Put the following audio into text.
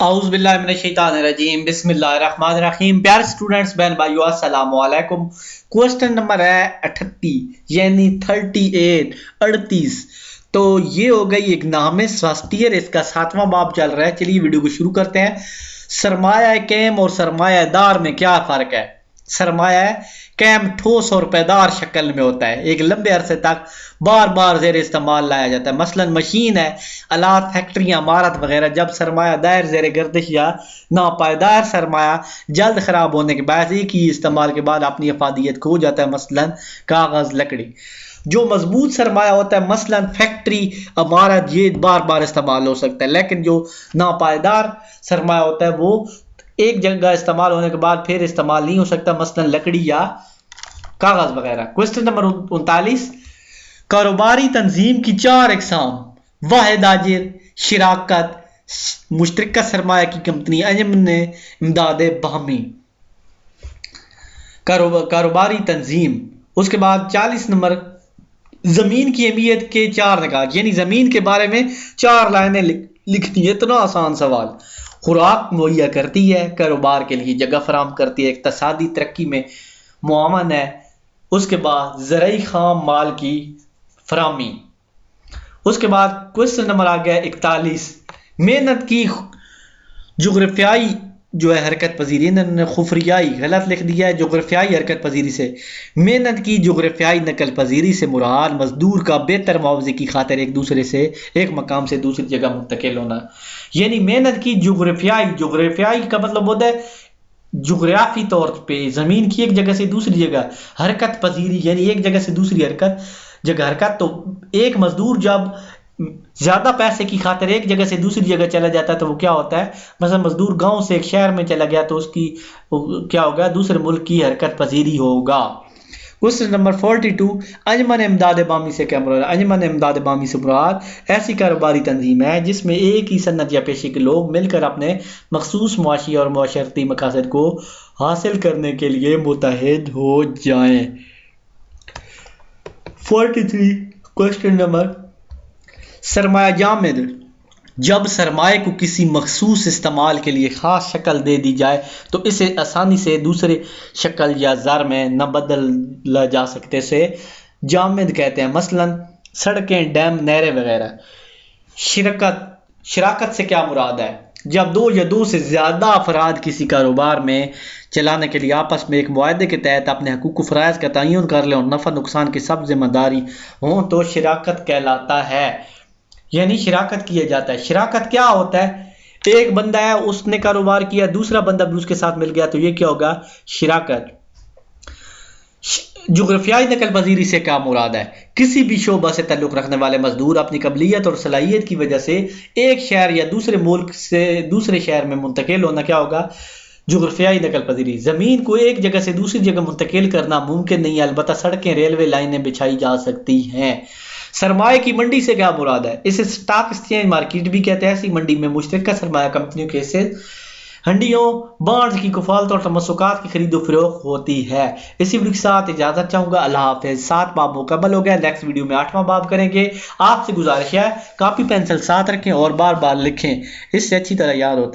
اعوذ باللہ من الشیطان الرجیم، بسم اللہ الرحمن الرحیم۔ پیارے اسٹوڈنٹس، بہن بھائیو، السلام علیکم۔ کوسٹن نمبر ہے 38 یعنی 38 تو یہ ہو گئی ایک نام سواسٹیئر، اس کا 7واں باب چل رہا ہے۔ چلیے ویڈیو کو شروع کرتے ہیں۔ سرمایہ کیم اور سرمایہ دار میں کیا فرق ہے؟ سرمایہ کیم ٹھوس اور پائیدار شکل میں ہوتا ہے، ایک لمبے عرصے تک بار بار زیر استعمال لایا جاتا ہے، مثلا مشین ہے، آلات، فیکٹریاں، عمارت وغیرہ۔ جب سرمایہ دار زیر گردش یا ناپائیدار سرمایہ جلد خراب ہونے کے باعث ایک ہی استعمال کے بعد اپنی افادیت کھو جاتا ہے، مثلا کاغذ، لکڑی۔ جو مضبوط سرمایہ ہوتا ہے، مثلا فیکٹری، عمارت، یہ بار بار استعمال ہو سکتا ہے، لیکن جو ناپائیدار سرمایہ ہوتا ہے وہ ایک جگہ استعمال ہونے کے بعد پھر استعمال نہیں ہو سکتا، مثلا لکڑی یا کاغذ وغیرہ۔ کوسٹن نمبر 39، کاروباری تنظیم کی 4 اقسام: واحد آجر، شراکت، مشترکہ سرمایہ کی کمپنی، انجمن امداد باہمی۔ کاروباری تنظیم۔ اس کے بعد 40 نمبر، زمین کی اہمیت کے 4 نکات، یعنی زمین کے بارے میں 4 لائنیں لکھتی ہے۔ اتنا آسان سوال۔ خوراک مہیا کرتی ہے، کاروبار کے لیے جگہ فراہم کرتی ہے، اقتصادی ترقی میں معاون ہے۔ اس کے بعد زرعی خام مال کی فراہمی۔ اس کے بعد کوسچن نمبر آ گیا 41، محنت کی جغرافیائی جو ہے حرکت پذیری، انہوں نے خفریائی غلط لکھ دیا ہے، جغرافیائی حرکت پذیری سے محنت کی جغرافیائی نقل پذیری سے مراد مزدور کا بہتر معاوضے کی خاطر ایک مقام سے دوسری جگہ منتقل ہونا، یعنی محنت کی جغرافیائی کا مطلب ہوتا ہے جغرافی طور پہ زمین کی ایک جگہ سے دوسری جگہ، حرکت پذیری یعنی ایک جگہ سے دوسری حرکت تو ایک مزدور جب زیادہ پیسے کی خاطر ایک جگہ سے دوسری جگہ چلا جاتا ہے تو وہ کیا ہوتا ہے، مثلا مزدور گاؤں سے ایک شہر میں چلا گیا تو اس کی کیا ہوگا، دوسرے ملک کی حرکت پذیری ہوگا۔ کوسچن نمبر 42، انجمن امداد باہمی سے کیا مراد ہے؟ انجمن امداد باہمی سے مراد ایسی کاروباری تنظیم ہے جس میں ایک ہی صنعت یا پیشے کے لوگ مل کر اپنے مخصوص معاشی اور معاشرتی مقاصد کو حاصل کرنے کے لیے متحد ہو جائیں۔ 43، کوسچن نمبر، سرمایہ جامد، جب سرمایہ کو کسی مخصوص استعمال کے لیے خاص شکل دے دی جائے تو اسے آسانی سے دوسرے شکل یا زر میں نہ بدلا جا سکتے سے جامد کہتے ہیں، مثلا سڑکیں، ڈیم، نہریں وغیرہ۔ شراکت سے کیا مراد ہے؟ جب 2 یا 2 سے زیادہ افراد کسی کاروبار میں چلانے کے لیے آپس میں ایک معاہدے کے تحت اپنے حقوق و فرائض کا تعین کر لیں اور نفع نقصان کی سب ذمہ داری ہوں تو شراکت کہلاتا ہے، یعنی شراکت کیا جاتا ہے۔ شراکت کیا ہوتا ہے؟ ایک بندہ ہے، اس نے کاروبار کیا، دوسرا بندہ بھی اس کے ساتھ مل گیا تو یہ کیا ہوگا، شراکت۔ جغرافیائی نقل پذیری سے کیا مراد ہے؟ کسی بھی شعبہ سے تعلق رکھنے والے مزدور اپنی قابلیت اور صلاحیت کی وجہ سے ایک شہر یا دوسرے ملک سے دوسرے شہر میں منتقل ہونا کیا ہوگا، جغرافیائی نقل پذیری۔ زمین کو ایک جگہ سے دوسری جگہ منتقل کرنا ممکن نہیں، البتہ سڑکیں، ریلوے لائنیں بچھائی جا سکتی ہیں۔ سرمایہ کی منڈی سے کیا مراد ہے؟ اسے سٹاک ایکسچینج مارکیٹ بھی کہتے ہیں۔ ایسی منڈی میں مشترکہ سرمایہ کمپنیوں کے حصے، ہنڈیوں، بانڈز کی کفالت اور تمسکات کی خرید و فروخت ہوتی ہے۔ اسی ویڈیو کے ساتھ اجازت چاہوں گا، اللہ حافظ۔ 7 باب مکمل ہو گیا، نیکسٹ ویڈیو میں 8واں باب کریں گے۔ آپ سے گزارش ہے کاپی پینسل ساتھ رکھیں اور بار بار لکھیں، اس سے اچھی طرح یاد ہوتا ہے۔